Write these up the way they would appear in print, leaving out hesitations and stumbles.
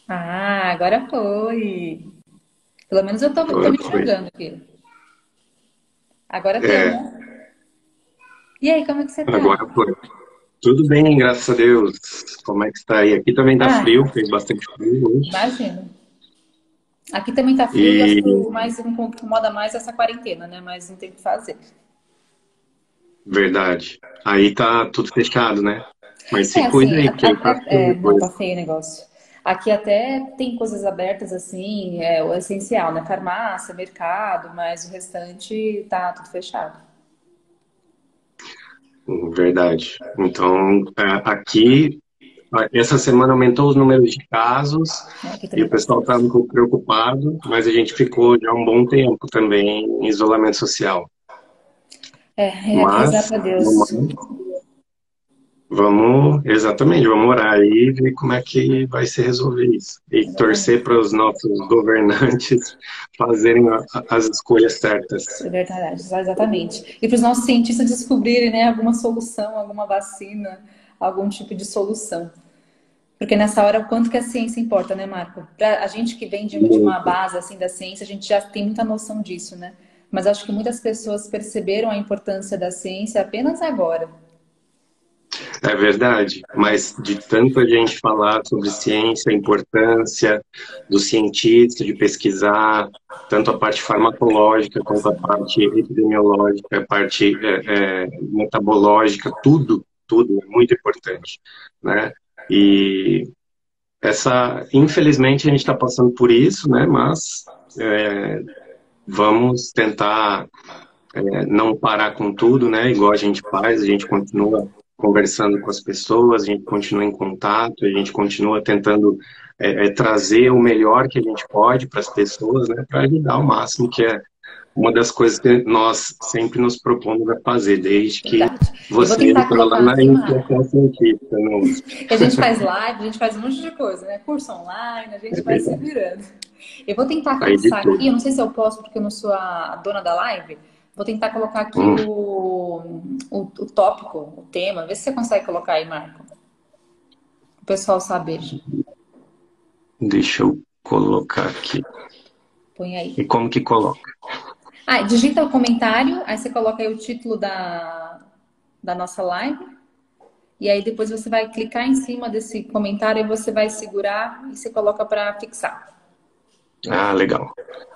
Ah, agora foi. Pelo menos eu tô Agora me foi. enxergando aqui. Agora deu, É, né? E aí, como é que você tá? agora foi. Tudo bem, graças a Deus. Como é que está aí? Aqui também tá Ah, frio, fez bastante frio hoje. imagino. Aqui também tá frio e acho que E, o mais um pouco que incomoda mais é essa quarentena, né? Mas não tem o que fazer. verdade. Aí tá tudo fechado, né? Mas se É, cuida assim, aí, porque aí tá frio não, depois. tá feio o negócio. Aqui até tem coisas abertas, assim, é o essencial, né? Farmácia, mercado, mas o restante tá tudo fechado. Verdade. Então, aqui, essa semana aumentou os números de casos É, aqui e também o tá pessoal está um bastante. pouco preocupado, mas a gente ficou já um bom tempo também em isolamento social. É, rezar Mas, pra no Deus. mais, exatamente, vamos orar aí e ver como é que vai se resolver isso. E torcer Exatamente. para os nossos governantes fazerem as escolhas certas. É verdade, exatamente. E para os nossos cientistas descobrirem, né, alguma solução, alguma vacina, algum tipo de solução. Porque nessa hora, o quanto que a ciência importa, né, Marco? Pra a gente que vem de uma Muito. base, assim, da ciência, a gente já tem muita noção disso, né? Mas acho que muitas pessoas perceberam a importância da ciência apenas agora. É verdade, mas de tanta gente falar sobre ciência, a importância do cientista, de pesquisar, tanto a parte farmacológica quanto a parte epidemiológica, a parte metabológica, tudo é muito importante, né? E infelizmente a gente está passando por isso, né? Mas vamos tentar não parar com tudo, né? Igual a gente faz, a gente continua conversando com as pessoas, a gente continua em contato, a gente continua tentando trazer o melhor que a gente pode para as pessoas, né? Para ajudar ao máximo, que é uma das coisas que nós sempre nos propomos a fazer, desde que Verdade. Eu vou você tentar entrou lá colocar na aqui, Marco. iniciação científica, na USP. E a gente faz live, a gente faz um monte de coisa, né? Curso online, a É gente vai se verdade. virando. Eu vou tentar Aí de fixar aqui, tudo. eu não sei se eu posso porque eu não sou a dona da live. Vou tentar colocar aqui Hum, o tópico, o tema. Vê se você consegue colocar aí, Marco. O pessoal saber. deixa eu colocar aqui. Põe E aí. como que coloca? Ah, digita o comentário, aí você coloca aí o título da nossa live. E aí depois você vai clicar em cima desse comentário e você vai segurar e você coloca para fixar. Ah, legal.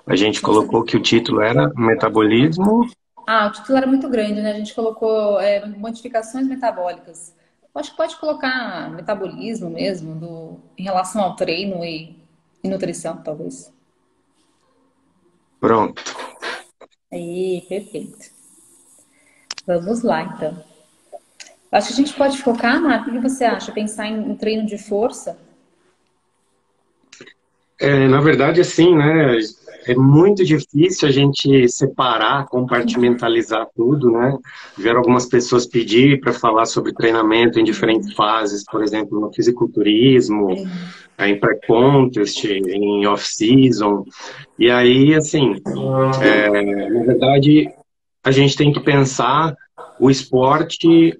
A gente Não precisa colocou que o título era Metabolismo. Ah, o título era muito grande, né? A gente colocou modificações metabólicas. Acho que pode colocar metabolismo mesmo, em relação ao treino e nutrição, talvez. Pronto. Aí, perfeito. Vamos lá, então. Acho que a gente pode focar, Marco, o que você acha? Pensar em treino de força? Na verdade, assim, né? É muito difícil a gente separar, compartimentalizar tudo, né? Vieram algumas pessoas pedir para falar sobre treinamento em diferentes fases, por exemplo, no fisiculturismo, em pré-contest, em off-season. E aí, assim, na verdade, a gente tem que pensar o esporte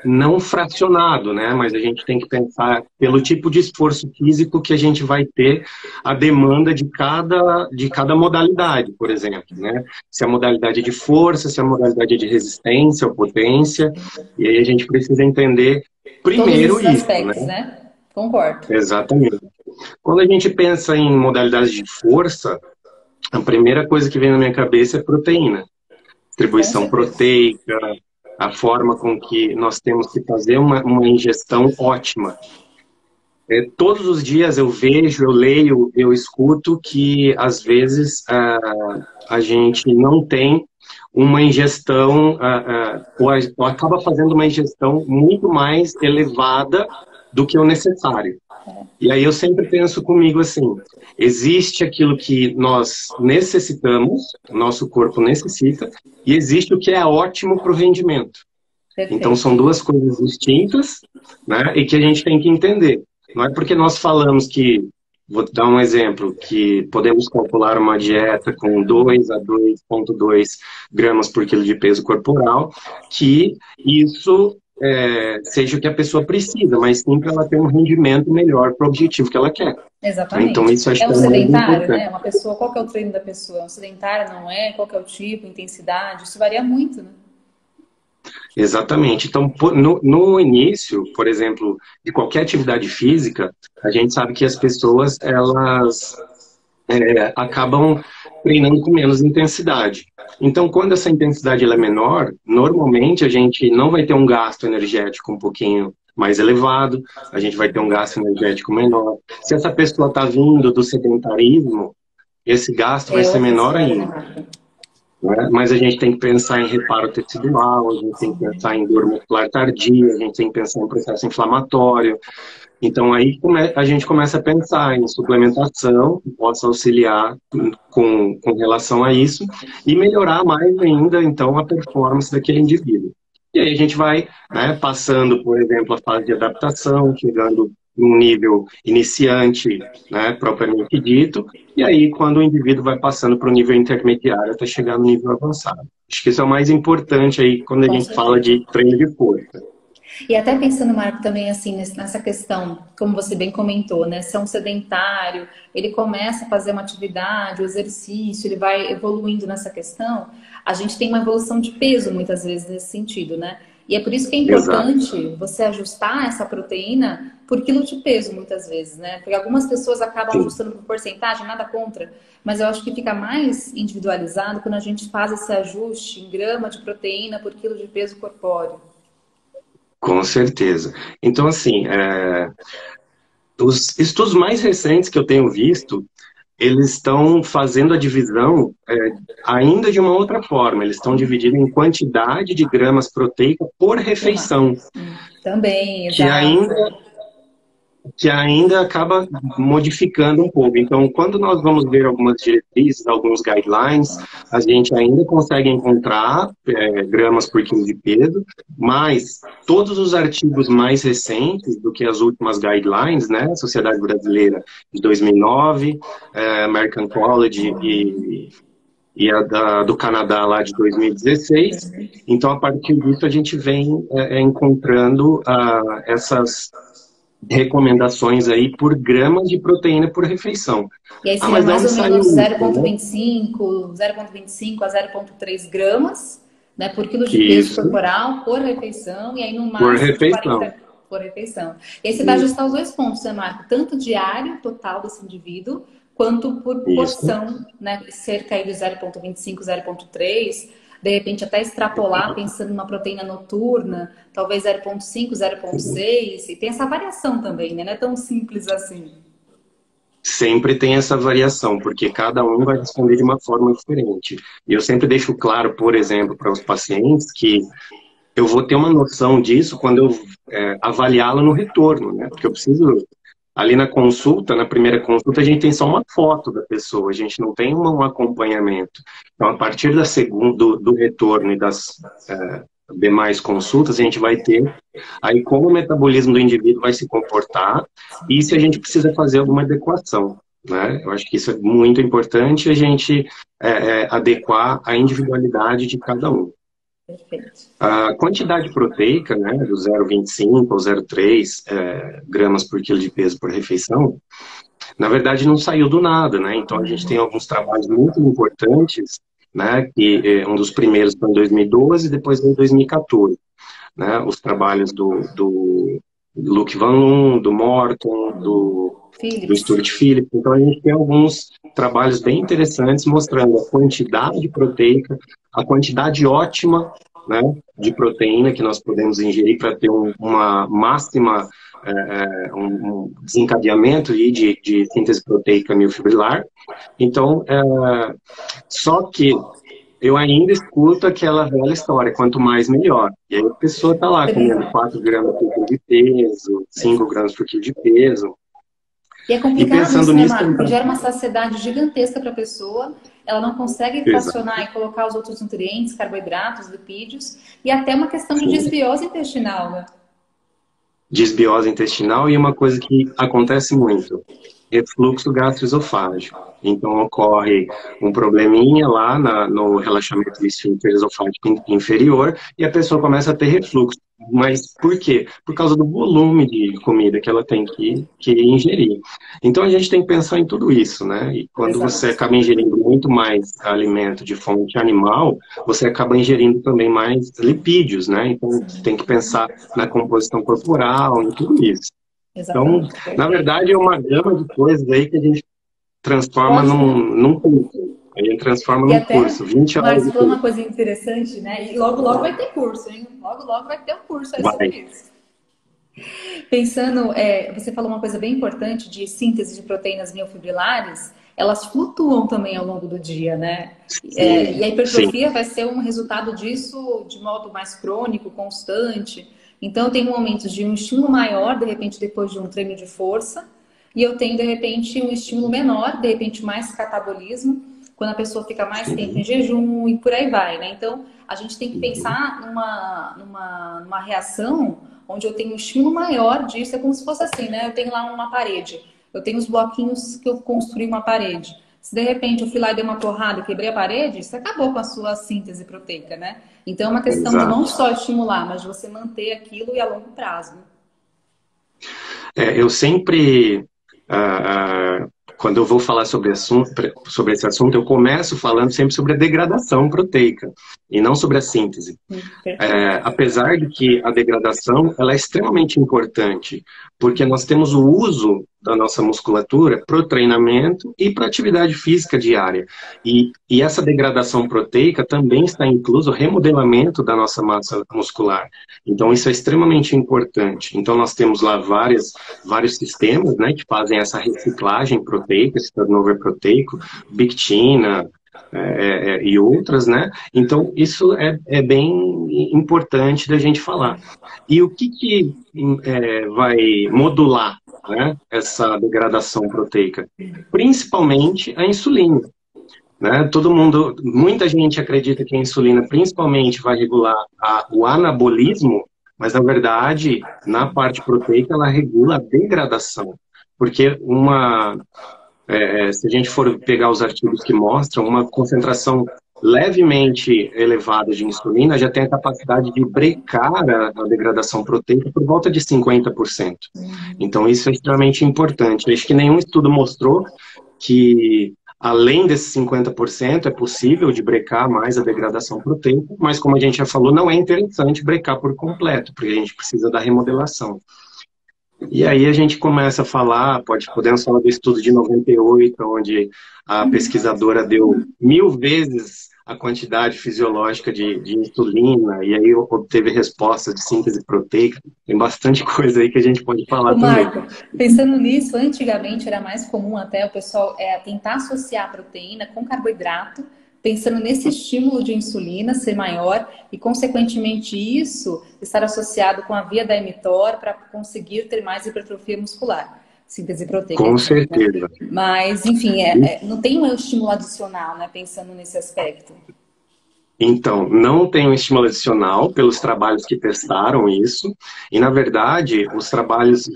não fracionado, né? Mas a gente tem que pensar pelo tipo de esforço físico que a gente vai ter, a demanda de cada modalidade, por exemplo, né? Se a modalidade é de força, se a modalidade é de resistência ou potência, e aí a gente precisa entender Todos primeiro esses isso, né? aspectos, né? Concordo. Exatamente. Quando a gente pensa em modalidades de força, a primeira coisa que vem na minha cabeça é proteína, Com distribuição certeza. proteica, a forma com que nós temos que fazer uma ingestão ótima. Todos os dias eu vejo, eu leio, eu escuto que às vezes a gente não tem uma ingestão, ou acaba fazendo uma ingestão muito mais elevada do que o necessário. E aí eu sempre penso comigo assim: existe aquilo que nós necessitamos, o nosso corpo necessita, e existe o que é ótimo para o rendimento. Então Perfeito. são duas coisas distintas, né? E que a gente tem que entender. Não é porque nós falamos que, vou dar um exemplo, que podemos calcular uma dieta com 2 a 2,2 gramas por quilo de peso corporal, que isso seja o que a pessoa precisa, mas sim para ela ter um rendimento melhor para o objetivo que ela quer. Então, Exatamente. isso acho É que um é o mais sedentário, importante. né? Uma pessoa, qual que é o treino da pessoa? É um sedentário, não é? Qual que é o tipo, intensidade? Isso varia muito, né? Exatamente. Então, no início, por exemplo, de qualquer atividade física, a gente sabe que as pessoas, elas acabam treinando com menos intensidade. Então, quando essa intensidade ela é menor, normalmente a gente não vai ter um gasto energético um pouquinho mais elevado, a gente vai ter um gasto energético menor. Se essa pessoa está vindo do sedentarismo, esse gasto vai É ser outra menor história, né, ainda, Marta? né? Mas a gente tem que pensar em reparo tecidual, a gente tem que pensar em dor muscular tardia, a gente tem que pensar em processo inflamatório. Então, aí a gente começa a pensar em suplementação, que possa auxiliar com relação a isso, e melhorar mais ainda, então, a performance daquele indivíduo. E aí a gente vai, né, passando, por exemplo, a fase de adaptação, chegando num nível iniciante, né, propriamente dito, e aí quando o indivíduo vai passando para o nível intermediário até chegar no nível avançado. Acho que isso é o mais importante aí quando a Com gente fala certeza. de treino de força. E até pensando, Marco, também assim, nessa questão, como você bem comentou, né? Ser um sedentário, ele começa a fazer uma atividade, o exercício, ele vai evoluindo nessa questão. A gente tem uma evolução de peso muitas vezes nesse sentido, né? E é por isso que é Exato. importante você ajustar essa proteína por quilo de peso, muitas vezes, né? Porque algumas pessoas acabam Sim. ajustando por porcentagem, nada contra, mas eu acho que fica mais individualizado quando a gente faz esse ajuste em grama de proteína por quilo de peso corpóreo. Com certeza. Então, assim, os estudos mais recentes que eu tenho visto, eles estão fazendo a divisão ainda de uma outra forma. Eles estão dividindo em quantidade de gramas proteica por refeição, Também, que exato. ainda que ainda acaba modificando um pouco. Então, quando nós vamos ver algumas diretrizes, alguns guidelines, a gente ainda consegue encontrar gramas por quilo de peso, mas todos os artigos mais recentes do que as últimas guidelines, né, Sociedade Brasileira de 2009, American College e a do Canadá lá de 2016. Então, a partir disso, a gente vem encontrando essas recomendações aí por gramas de proteína por refeição. E aí Ah, seria mas de mais onde ou saiu menos isso, né? 0,25 a 0,3 gramas, né, por quilo de peso Isso, corporal por refeição, e aí no por máximo de refeição. 40 por refeição. E aí você vai Isso, ajustar os dois pontos, né, Marco? Tanto diário total desse indivíduo, quanto por isso. porção, né, cerca aí de 0,25, 0,3, de repente até extrapolar, pensando numa proteína noturna, talvez 0,5, 0,6, e tem essa variação também, né? Não é tão simples assim. Sempre tem essa variação, porque cada um vai responder de uma forma diferente. E eu sempre deixo claro, por exemplo, para os pacientes que eu vou ter uma noção disso quando eu avaliá-la no retorno, né? Porque eu preciso, ali na consulta, na primeira consulta, a gente tem só uma foto da pessoa, a gente não tem um acompanhamento. Então, a partir da segunda, do retorno e das demais consultas, a gente vai ter aí como o metabolismo do indivíduo vai se comportar e se a gente precisa fazer alguma adequação. Né? Eu acho que isso é muito importante, a gente adequar a individualidade de cada um. Perfeito. A quantidade proteica, né, do 0,25 ao 0,3 gramas por quilo de peso por refeição, na verdade não saiu do nada, né? Então a gente tem alguns trabalhos muito importantes, né, que um dos primeiros foi em 2012 e depois em 2014, né? Os trabalhos do Luc Van Loon, do Morton, do Philips. Stuart Phillips. Então a gente tem alguns trabalhos bem interessantes mostrando a quantidade proteica, a quantidade ótima, né, de proteína que nós podemos ingerir para ter uma máxima um desencadeamento aí de síntese proteica miofibrilar. Então, só que eu ainda escuto aquela velha história, quanto mais melhor. E aí a pessoa está lá comendo 4 gramas por quilo de peso, 5 Exato. gramas por quilo de peso. E é E complicado pensando isso, né, nisso Marco? Porque também. gera uma saciedade gigantesca para a pessoa. Ela não consegue Exato. equacionar e colocar os outros nutrientes, carboidratos, lipídios, e até uma questão de Sim. desbiose intestinal, né? Desbiose intestinal e uma coisa que acontece muito. refluxo gastroesofágico. Então, ocorre um probleminha lá no relaxamento do esfíncter esofágico inferior e a pessoa começa a ter refluxo. Mas por quê? Por causa do volume de comida que ela tem que ingerir. Então, a gente tem que pensar em tudo isso, né? E quando você Exato. acaba ingerindo muito mais alimento de fonte animal, você acaba ingerindo também mais lipídios, né? Então, tem que pensar na composição corporal, em tudo isso. Então, Exatamente, na perfeito. verdade, é uma gama de coisas aí que a gente transforma Ótimo. num curso. A gente transforma E num até, curso, 20 horas Marcos, de falou uma curso. coisa interessante, né? E logo, logo vai ter curso, hein? Logo, logo vai ter um curso aí sobre Vai. isso. Pensando, você falou uma coisa bem importante de síntese de proteínas miofibrilares, elas flutuam também ao longo do dia, né? E Sim, a sim. hipertrofia vai ser um resultado disso de modo mais crônico, constante. Então, eu tenho momentos de um estímulo maior, de repente, depois de um treino de força, e eu tenho, de repente, um estímulo menor, de repente, mais catabolismo, quando a pessoa fica mais tempo em Sim. jejum e por aí vai, né? Então, a gente tem que Uhum. pensar numa reação onde eu tenho um estímulo maior disso, é como se fosse assim, né? Eu tenho lá uma parede, eu tenho os bloquinhos que eu construí uma parede. Se de repente eu fui lá e dei uma porrada e quebrei a parede, isso acabou com a sua síntese proteica, né? Então é uma questão de não Exato. só estimular, mas de você manter aquilo e a longo prazo, né? Eu sempre, quando eu vou falar sobre esse assunto, eu começo falando sempre sobre a degradação proteica e não sobre a síntese. Perfeito. Apesar de que a degradação ela é extremamente importante, porque nós temos o uso da nossa musculatura para o treinamento e para a atividade física diária. E essa degradação proteica também está incluso o remodelamento da nossa massa muscular. Então, isso é extremamente importante. Então, nós temos lá vários sistemas, né, que fazem essa reciclagem proteica, esse turnover proteico, Bictina, e outras, né? Então, isso é bem importante da gente falar. E o que vai modular, né, essa degradação proteica? Principalmente a insulina, né? Muita gente acredita que a insulina principalmente vai regular o anabolismo, mas na verdade, na parte proteica, ela regula a degradação. Porque se a gente for pegar os artigos que mostram, uma concentração levemente elevada de insulina já tem a capacidade de brecar a degradação proteica por volta de 50%. Então, isso é extremamente importante. Acho que nenhum estudo mostrou que, além desses 50%, é possível de brecar mais a degradação proteica, mas, como a gente já falou, não é interessante brecar por completo, porque a gente precisa da remodelação. E aí a gente começa a falar, podemos falar do estudo de 98, onde a pesquisadora deu 1000 vezes a quantidade fisiológica de insulina, e aí obteve respostas de síntese proteica. Tem bastante coisa aí que a gente pode O falar também. Marco, pensando nisso, antigamente era mais comum até o pessoal tentar associar a proteína com carboidrato, pensando nesse estímulo de insulina ser maior e, consequentemente, isso estar associado com a via da mTOR para conseguir ter mais hipertrofia muscular. Síntese proteica, Com enfim, né? certeza. Mas, enfim, não tem um estímulo adicional, né? Pensando nesse aspecto. Então, não tem um estímulo adicional pelos trabalhos que testaram isso, e na verdade, os trabalhos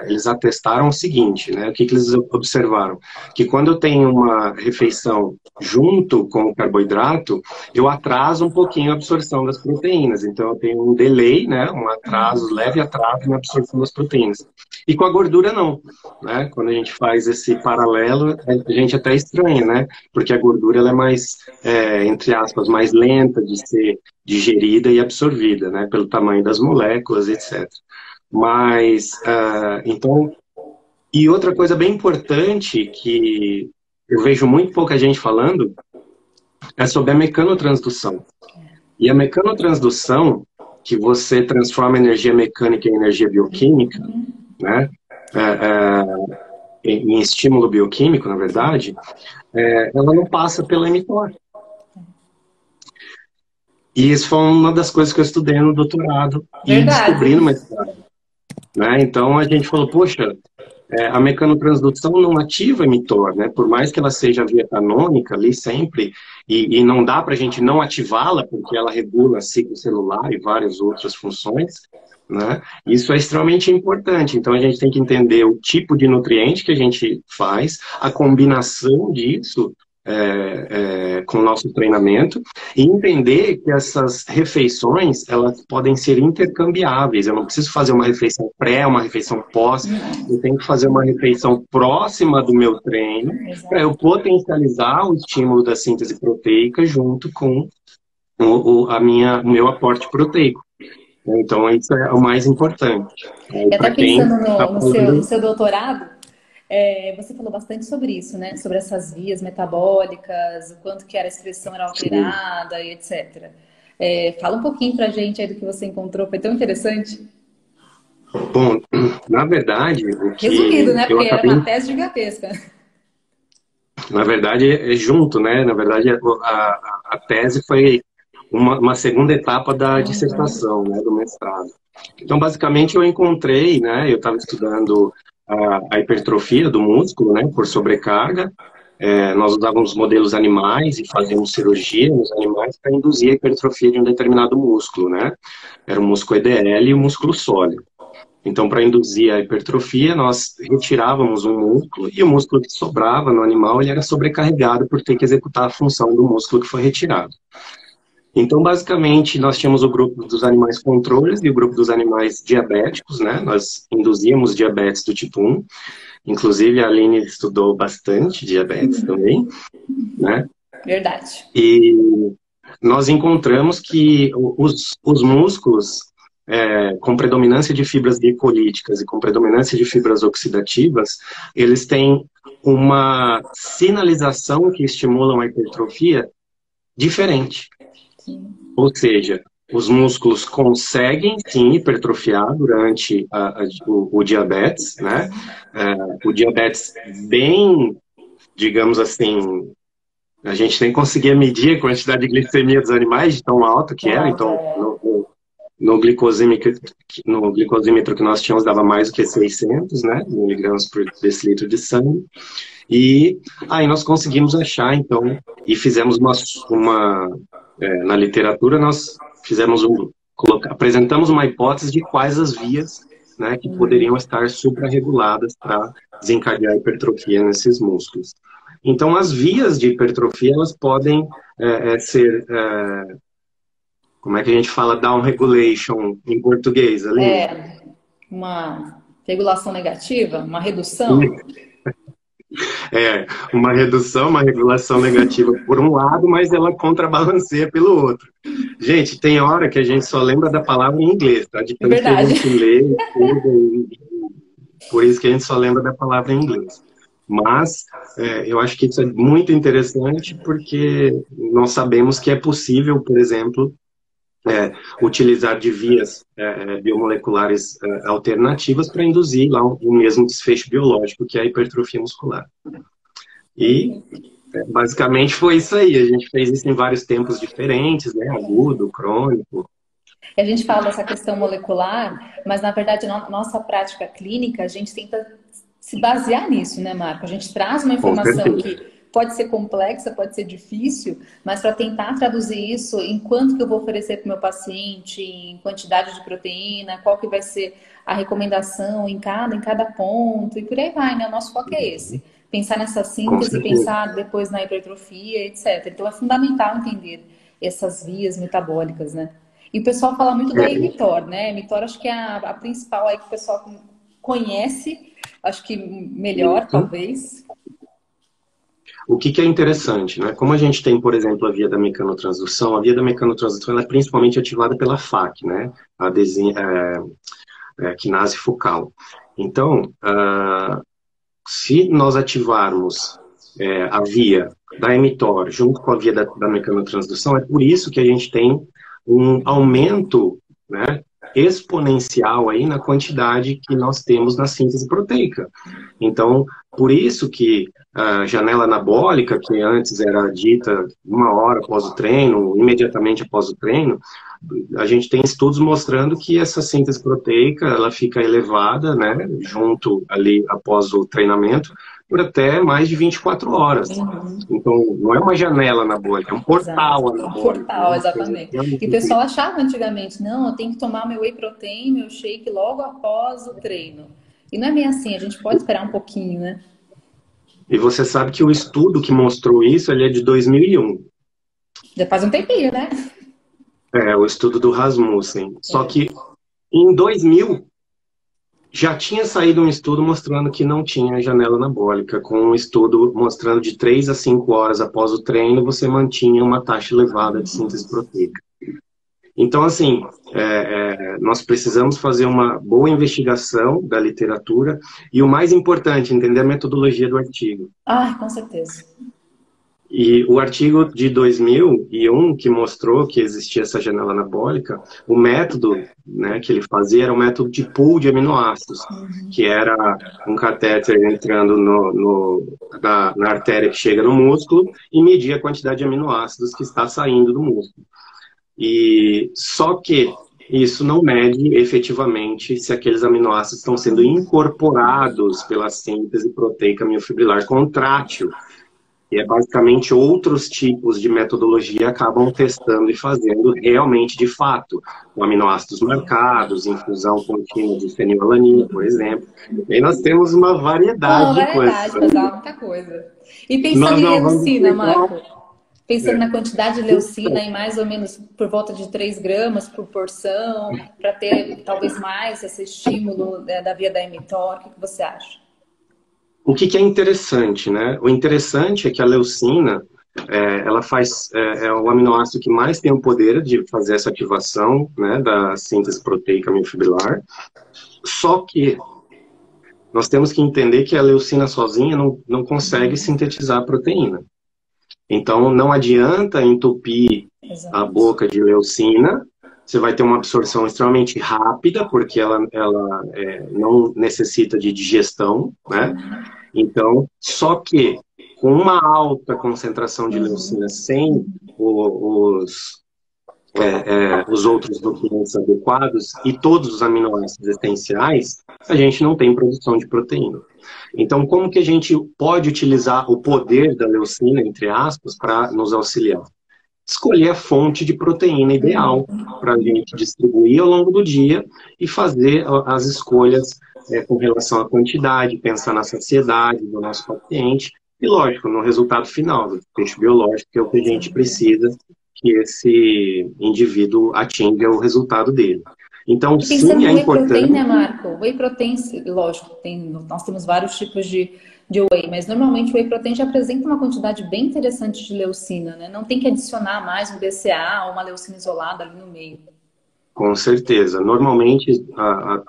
eles atestaram o seguinte, né? O que eles observaram? Que quando eu tenho uma refeição junto com o carboidrato, eu atraso um pouquinho a absorção das proteínas, então eu tenho um delay, né? Um atraso, leve atraso na absorção das proteínas. E com a gordura não, né? Quando a gente faz esse paralelo, a gente até estranha, né? Porque a gordura ela é mais, entre aspas, mais lenta de ser digerida e absorvida, né, pelo tamanho das moléculas, etc. Mas, então, e outra coisa bem importante que eu vejo muito pouca gente falando é sobre a mecanotransdução. E a mecanotransdução, que você transforma energia mecânica em energia bioquímica, né, em estímulo bioquímico, na verdade, ela não passa pela mTOR. E isso foi uma das coisas que eu estudei no doutorado e descobri Verdade. no mestrado, né? Então a gente falou, poxa, a mecanotransdução não ativa a mTOR, né? Por mais que ela seja via canônica ali sempre, e não dá para a gente não ativá-la, porque ela regula ciclo celular e várias outras funções, né? Isso é extremamente importante. Então, a gente tem que entender o tipo de nutriente que a gente faz, a combinação disso com o nosso treinamento, e entender que essas refeições, elas podem ser intercambiáveis. Eu não preciso fazer uma refeição pré, uma refeição pós. Eu tenho que fazer uma refeição próxima do meu treino, para eu potencializar o estímulo da síntese proteica junto com o meu aporte proteico. Então, isso é o mais importante. E até Para quem pensando está no falando. seu doutorado, você falou bastante sobre isso, né? Sobre essas vias metabólicas, o quanto que a expressão era Sim. alterada e etc. Fala um pouquinho pra gente aí do que você encontrou, foi tão interessante. Bom, na verdade, o Resumido, que né? eu Porque era acabei, uma tese gigantesca. na verdade, é junto, né? Na verdade, a tese foi uma segunda etapa da dissertação, né, do mestrado. Então, basicamente, eu encontrei, né? Eu estava estudando a hipertrofia do músculo, né, por sobrecarga. Nós usávamos modelos animais e fazíamos cirurgia nos animais para induzir a hipertrofia de um determinado músculo, né? Era o músculo EDL e o músculo sólido. Então, para induzir a hipertrofia, nós retirávamos um músculo e o músculo que sobrava no animal ele era sobrecarregado por ter que executar a função do músculo que foi retirado. Então, basicamente, nós tínhamos o grupo dos animais controles e o grupo dos animais diabéticos, né? Nós induzíamos diabetes do tipo 1. Inclusive, a Aline estudou bastante diabetes também, né? Verdade. E nós encontramos que os músculos com predominância de fibras glicolíticas e com predominância de fibras oxidativas, eles têm uma sinalização que estimulam a hipertrofia diferente. Sim. Ou seja, os músculos conseguem sim hipertrofiar durante o diabetes, né? O diabetes bem, digamos assim, a gente nem conseguia medir a quantidade de glicemia dos animais de tão alto que Tão era, alta. então no glicosímetro que nós tínhamos dava mais do que 600, né, miligramas por decilitro de sangue. E aí nós conseguimos achar, então, e fizemos na literatura nós apresentamos uma hipótese de quais as vias, né, que poderiam estar suprarreguladas para desencadear a hipertrofia nesses músculos. Então, as vias de hipertrofia, elas podem ser, como é que a gente fala down regulation em português, Aline? Uma regulação negativa, uma redução. Uma redução, uma regulação negativa por um lado, mas ela contrabalanceia pelo outro. Gente, tem hora que a gente só lembra da palavra em inglês, tá? De É tanto que a verdade. gente lê, por isso que a gente só lembra da palavra em inglês. Mas eu acho que isso é muito interessante porque nós sabemos que é possível, por exemplo, utilizar de vias biomoleculares alternativas para induzir lá o mesmo desfecho biológico, que é a hipertrofia muscular. E basicamente foi isso aí. A gente fez isso em vários tempos diferentes, né? Agudo, crônico. A gente fala dessa questão molecular, mas na verdade, na nossa prática clínica, a gente tenta se basear nisso, né, Marco? A gente traz uma Com informação certeza. que pode ser complexa, pode ser difícil, mas para tentar traduzir isso em quanto que eu vou oferecer para o meu paciente, em quantidade de proteína, qual que vai ser a recomendação em cada ponto, e por aí vai, né? O nosso foco é esse. Pensar nessa Com síntese, certeza. pensar depois na hipertrofia, etc. Então é fundamental entender essas vias metabólicas, né? E o pessoal fala muito da É, mTOR, né? mTOR acho que é a principal aí que o pessoal conhece, acho que melhor, isso. talvez. O que é interessante, né? Como a gente tem, por exemplo, a via da mecanotransdução ela é principalmente ativada pela FAC, né? Quinase focal. Então, se nós ativarmos a via da mTOR junto com a via da mecanotransdução, é por isso que a gente tem um aumento, né, exponencial aí na quantidade que nós temos na síntese proteica. Então, por isso que a janela anabólica, que antes era dita 1 hora após o treino, imediatamente após o treino, a gente tem estudos mostrando que essa síntese proteica ela fica elevada, né, junto ali após o treinamento, por até mais de 24 horas. Uhum. Então, não é uma janela anabólica, é um portal Exato. É um anabólico, né? portal, Uma coisa exatamente. E o realmente pessoal incrível. achava antigamente, não, eu tenho que tomar meu whey protein, meu shake logo após o treino. E não é bem assim, a gente pode esperar um pouquinho, né? E você sabe que o estudo que mostrou isso, ele é de 2001. Já faz um tempinho, né? É, o estudo do Rasmussen. Só É. que em 2000 já tinha saído um estudo mostrando que não tinha janela anabólica, com um estudo mostrando de 3 a 5 horas após o treino, você mantinha uma taxa elevada de síntese proteica. Então, assim, nós precisamos fazer uma boa investigação da literatura e o mais importante, entender a metodologia do artigo. Ah, com certeza. E o artigo de 2001, que mostrou que existia essa janela anabólica, o método, né, que ele fazia era um método de pool de aminoácidos, que era um catéter entrando na artéria que chega no músculo e medir a quantidade de aminoácidos que está saindo do músculo. E só que isso não mede efetivamente se aqueles aminoácidos estão sendo incorporados pela síntese proteica miofibrilar contrátil. E é basicamente outros tipos de metodologia acabam testando e fazendo realmente de fato, com aminoácidos marcados, infusão contínua de fenilalanina, por exemplo. E aí nós temos uma variedade Uma de coisas. variedade, mas dá muita coisa. E pensando Nós em não vamos leucina, explicar. Marco, pensando na quantidade de leucina em mais ou menos por volta de 3 gramas por porção, para ter talvez mais esse estímulo da via da mTOR, o que você acha? O que é interessante, né? O interessante é que a leucina, ela é o aminoácido que mais tem o poder de fazer essa ativação, né, da síntese proteica miofibrilar. Só que nós temos que entender que a leucina sozinha não consegue sintetizar a proteína. Então, não adianta entupir a Exato. boca de leucina, você vai ter uma absorção extremamente rápida, porque ela não necessita de digestão, né? Então, só que com uma alta concentração de leucina sem os outros nutrientes adequados e todos os aminoácidos essenciais, a gente não tem produção de proteína. Então, como que a gente pode utilizar o poder da leucina, entre aspas, para nos auxiliar? Escolher a fonte de proteína ideal para a gente distribuir ao longo do dia e fazer as escolhas com relação à quantidade, pensar na saciedade do nosso paciente e, lógico, no resultado final do desfecho biológico, que é o que a gente precisa que esse indivíduo atinja o resultado dele. Então, E pensando sim, é no whey protein, importante. né, Marco? Whey protein, lógico, nós temos vários tipos de whey, mas normalmente o whey protein já apresenta uma quantidade bem interessante de leucina, né? Não tem que adicionar mais um BCA ou uma leucina isolada ali no meio. Com certeza. Normalmente,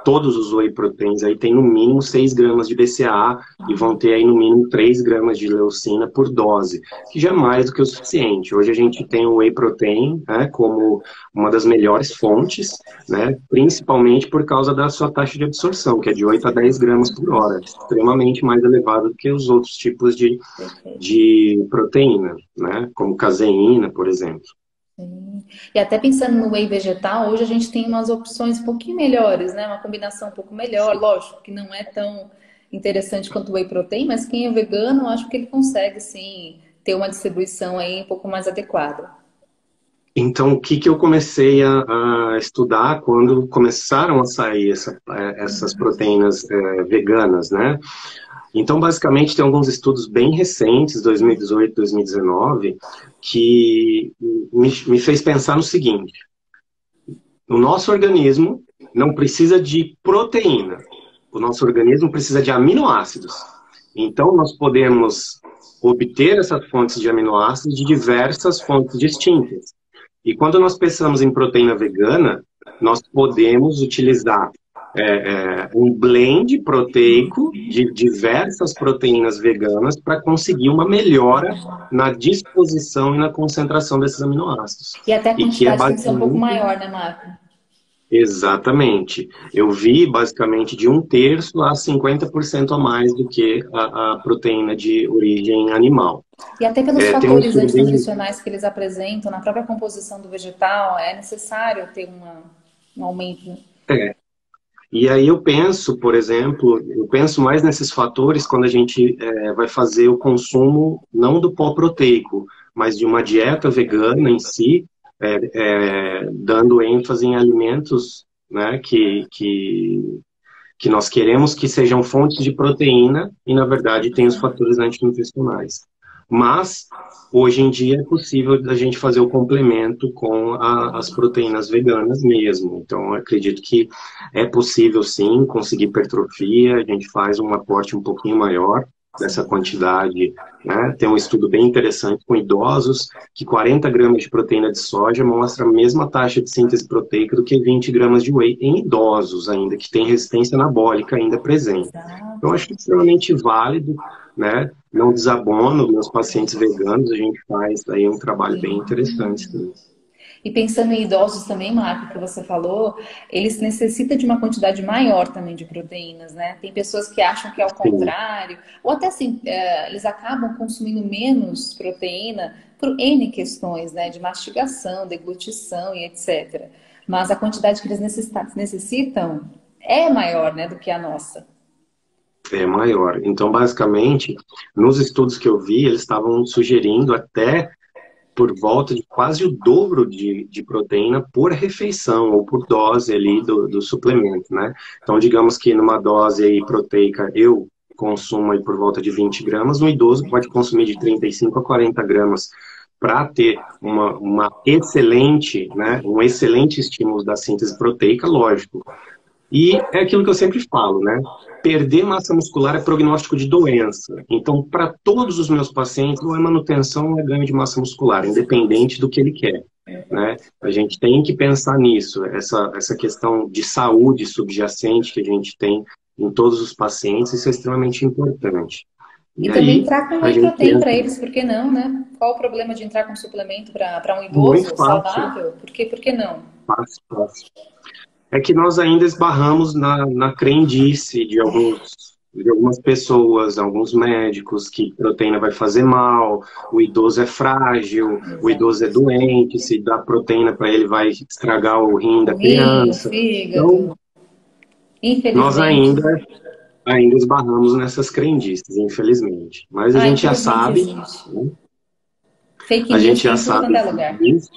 todos os whey proteins aí tem no mínimo 6 gramas de BCAA e vão ter aí no mínimo 3 gramas de leucina por dose, que já é mais do que o suficiente. Hoje a gente tem o whey protein, né, como uma das melhores fontes, né, principalmente por causa da sua taxa de absorção, que é de 8 a 10 gramas por hora, extremamente mais elevado do que os outros tipos Perfeito. de proteína, né, como caseína, por exemplo. Sim. E até pensando no whey vegetal, hoje a gente tem umas opções um pouquinho melhores, né? Uma combinação um pouco melhor, lógico que não é tão interessante quanto o whey protein, mas quem é vegano, eu acho que ele consegue sim ter uma distribuição aí um pouco mais adequada. Então, o que eu comecei a estudar quando começaram a sair essas proteínas veganas, né? Então, basicamente, tem alguns estudos bem recentes, 2018, 2019, que me fez pensar no seguinte: o nosso organismo não precisa de proteína, o nosso organismo precisa de aminoácidos. Então, nós podemos obter essas fontes de aminoácidos de diversas fontes distintas. E quando nós pensamos em proteína vegana, nós podemos utilizar um blend proteico de diversas proteínas veganas para conseguir uma melhora na disposição e na concentração desses aminoácidos. E até a E que é quantidade tem que ser um pouco basicamente maior, né, Marco? exatamente. Eu vi basicamente de 1/3 a 50% a mais do que a proteína de origem animal. E até pelos Tem um fatores estudo bem. antinutricionais que eles apresentam na própria composição do vegetal, é necessário ter um aumento, né? É, E aí eu penso, por exemplo, eu penso mais nesses fatores quando a gente vai fazer o consumo não do pó proteico, mas de uma dieta vegana em si, dando ênfase em alimentos, né, que nós queremos que sejam fontes de proteína e, na verdade, tem os fatores antinutricionais. Mas, hoje em dia, é possível a gente fazer o complemento com as proteínas veganas mesmo. Então, eu acredito que é possível, sim, conseguir hipertrofia, a gente faz um aporte um pouquinho maior dessa quantidade, né? Tem um estudo bem interessante com idosos, que 40 gramas de proteína de soja mostra a mesma taxa de síntese proteica do que 20 gramas de whey em idosos ainda, que tem resistência anabólica ainda presente. Então, acho que é extremamente válido, né? Não desabono meus pacientes veganos, a gente faz aí um trabalho bem interessante. Sim. E pensando em idosos também, Marco, que você falou, eles necessitam de uma quantidade maior também de proteínas, né? Tem pessoas que acham que é o contrário, ou até assim, eles acabam consumindo menos proteína por N questões, né? De mastigação, deglutição e etc. Mas a quantidade que eles necessitam é maior, né, do que a nossa. É maior. Então, basicamente, nos estudos que eu vi, eles estavam sugerindo até por volta de quase o dobro de proteína por refeição ou por dose ali do suplemento, né? Então, digamos que numa dose aí proteica eu consumo aí por volta de 20 gramas, um idoso pode consumir de 35 a 40 gramas para ter uma excelente, né, um excelente estímulo da síntese proteica, lógico. E é aquilo que eu sempre falo, né? Perder massa muscular é prognóstico de doença. Então, para todos os meus pacientes, ou é manutenção ou é ganho de massa muscular, independente do que ele quer, né? A gente tem que pensar nisso, essa questão de saúde subjacente que a gente tem em todos os pacientes, isso é extremamente importante. E E também aí, entrar com a whey gente protein para pensa, eles, por que não, né? Qual o problema de entrar com suplemento para um muito idoso fácil, saudável? Por que não? fácil, fácil. É que nós ainda esbarramos na crendice de algumas pessoas, alguns médicos, que proteína vai fazer mal, o idoso é frágil, o idoso é Exato. doente, se dá proteína para ele vai estragar o rim O da rim, o criança. Então, fígado, nós infelizmente. ainda esbarramos nessas crendiças, infelizmente. Mas a Ah, gente já infelizmente sabe, existe. né? Fake A news gente tem já em tudo quanto sabe é lugar. disso.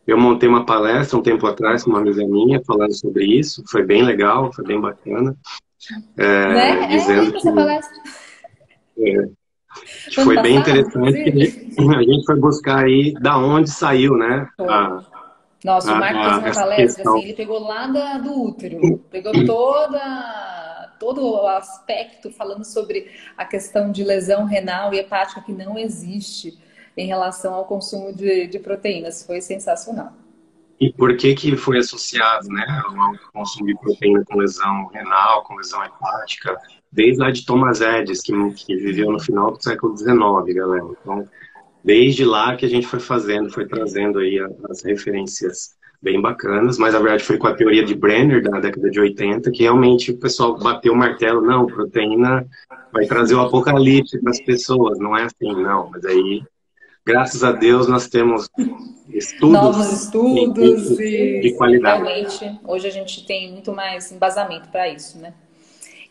Eu montei uma palestra um tempo atrás com uma amiga minha falando sobre isso, foi bem legal, foi bem bacana. Né? É, eu Dizendo lembro que dessa palestra. Ano foi bem passado, interessante que inclusive. a gente foi buscar aí da onde saiu, né, Foi. Nossa, o Marco fez uma essa palestra assim, questão. ele pegou lá do útero, pegou todo o aspecto falando sobre a questão de lesão renal e hepática que não existe em relação ao consumo de proteínas. Foi sensacional. E por que que foi associado, né, ao consumo de proteína com lesão renal, com lesão hepática, desde lá de Thomas Edison, que viveu no final do século XIX, galera. Então, desde lá que a gente foi fazendo, foi trazendo aí as referências bem bacanas, mas na verdade foi com a teoria de Brenner da década de 80 que realmente o pessoal bateu o martelo, não, proteína vai trazer o apocalipse para as pessoas, não é assim, não, mas aí, graças a Deus, nós temos Novos estudos estudos científicos de e qualidade. realmente hoje a gente tem muito mais embasamento para isso, né?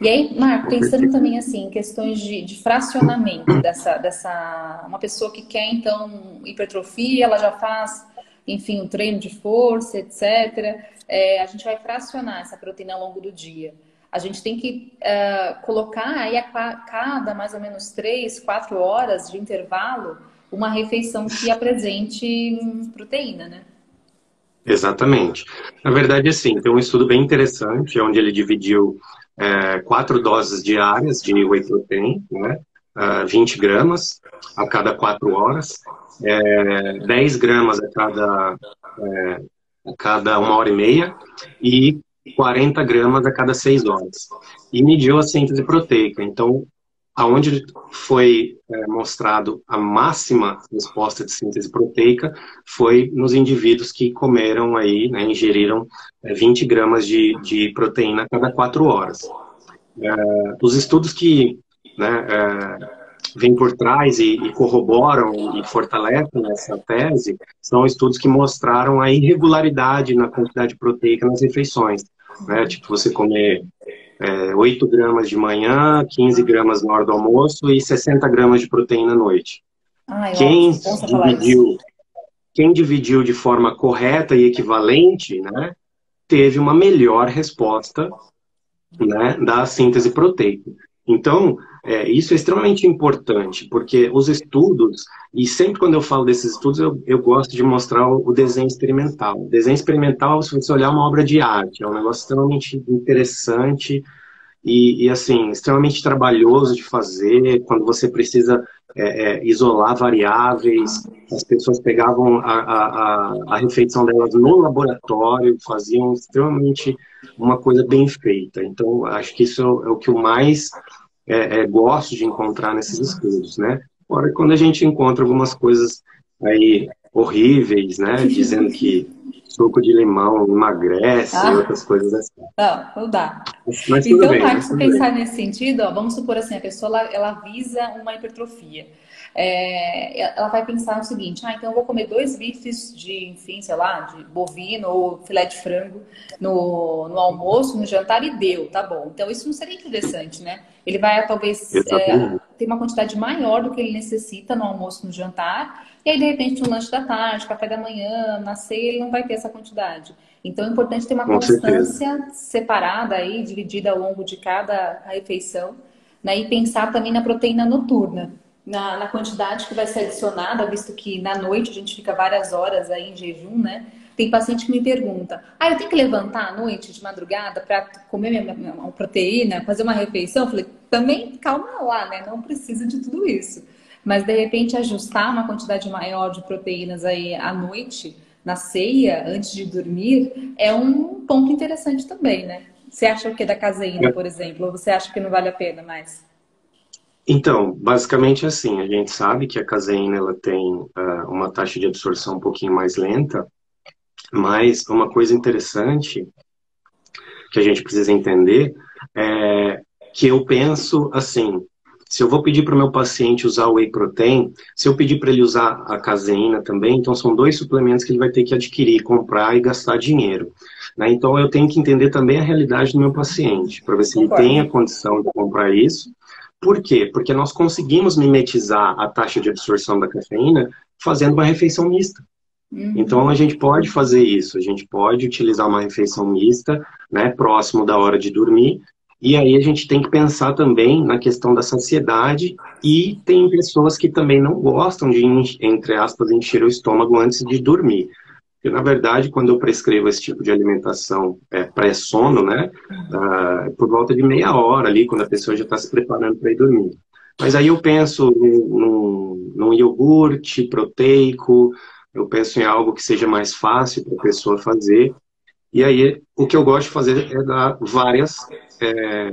E aí, Marco, Com pensando certeza. também assim, em questões de fracionamento uma pessoa que quer então hipertrofia, ela já faz, enfim, um treino de força, etc. A gente vai fracionar essa proteína ao longo do dia. A gente tem que colocar aí a cada mais ou menos 3, 4 horas de intervalo uma refeição que apresente proteína, né? Exatamente. Na verdade, assim, tem um estudo bem interessante, onde ele dividiu 4 doses diárias de whey protein, né? 20 gramas a cada 4 horas, 10 gramas a cada 1 hora e meia e 40 gramas a cada 6 horas. E mediu a síntese proteica. Então, aonde foi mostrado a máxima resposta de síntese proteica foi nos indivíduos que comeram aí, né, ingeriram 20 gramas de proteína a cada 4 horas. Os estudos que, né, vêm por trás e corroboram e fortalecem essa tese são estudos que mostraram a irregularidade na quantidade proteica nas refeições. né? Tipo, você comer 8 gramas de manhã, 15 gramas na hora do almoço e 60 gramas de proteína à noite. Ai, Quem ótimo, bom você falar isso. dividiu, quem dividiu de forma correta e equivalente, né, teve uma melhor resposta, né, da síntese proteica. Então, isso é extremamente importante, porque os estudos, e sempre quando eu falo desses estudos, eu gosto de mostrar o desenho experimental. O desenho experimental, se você olhar, é uma obra de arte, é um negócio extremamente interessante e assim, extremamente trabalhoso de fazer, quando você precisa isolar variáveis. As pessoas pegavam a refeição delas no laboratório, faziam extremamente uma coisa bem feita. Então, acho que isso é o que eu mais gosto de encontrar nesses estudos, né? Agora, quando a gente encontra algumas coisas aí horríveis, né, dizendo que suco de limão emagrece e outras Ah, coisas assim. não, não dá. Mas tudo Então, bem, Marcos, mas se tudo bem. pensar nesse sentido, ó, vamos supor assim, a pessoa ela visa uma hipertrofia. Ela vai pensar o seguinte, então eu vou comer 2 bifes de, enfim, sei lá, de bovino ou filé de frango no almoço, no jantar e deu, tá bom. Então isso não seria interessante, né? Ele vai talvez Exatamente. ter uma quantidade maior do que ele necessita no almoço, no jantar, e aí de repente no lanche da tarde, café da manhã, na ceia, ele não vai ter essa quantidade. Então é importante ter uma Com certeza. constância separada aí, dividida ao longo de cada refeição, né? E pensar também na proteína noturna, na quantidade que vai ser adicionada, visto que na noite a gente fica várias horas aí em jejum, né? Tem paciente que me pergunta: eu tenho que levantar à noite, de madrugada, para comer minha proteína, fazer uma refeição? Eu falei: também calma lá, né? Não precisa de tudo isso. Mas de repente ajustar uma quantidade maior de proteínas aí à noite, na ceia, antes de dormir, é um ponto interessante também, né? Você acha o que da caseína, por exemplo? Ou você acha que não vale a pena mais? Então, basicamente assim, a gente sabe que a caseína ela tem uma taxa de absorção um pouquinho mais lenta, mas uma coisa interessante que a gente precisa entender é que eu penso assim, se eu vou pedir para o meu paciente usar o whey protein, se eu pedir para ele usar a caseína também, então são 2 suplementos que ele vai ter que adquirir, comprar e gastar dinheiro, né? Então eu tenho que entender também a realidade do meu paciente, para ver se ele tem Concordo. a condição de comprar isso. Por quê? Porque nós conseguimos mimetizar a taxa de absorção da cafeína fazendo uma refeição mista. Então, a Uhum. gente pode fazer isso, a gente pode utilizar uma refeição mista, né, próximo da hora de dormir, e aí a gente tem que pensar também na questão da saciedade, e tem pessoas que também não gostam de, entre aspas, encher o estômago antes de dormir. Porque, na verdade, quando eu prescrevo esse tipo de alimentação pré-sono, né, por volta de meia hora ali, quando a pessoa já está se preparando para ir dormir. Mas aí eu penso num iogurte proteico, eu penso em algo que seja mais fácil para a pessoa fazer. E aí o que eu gosto de fazer é dar várias é,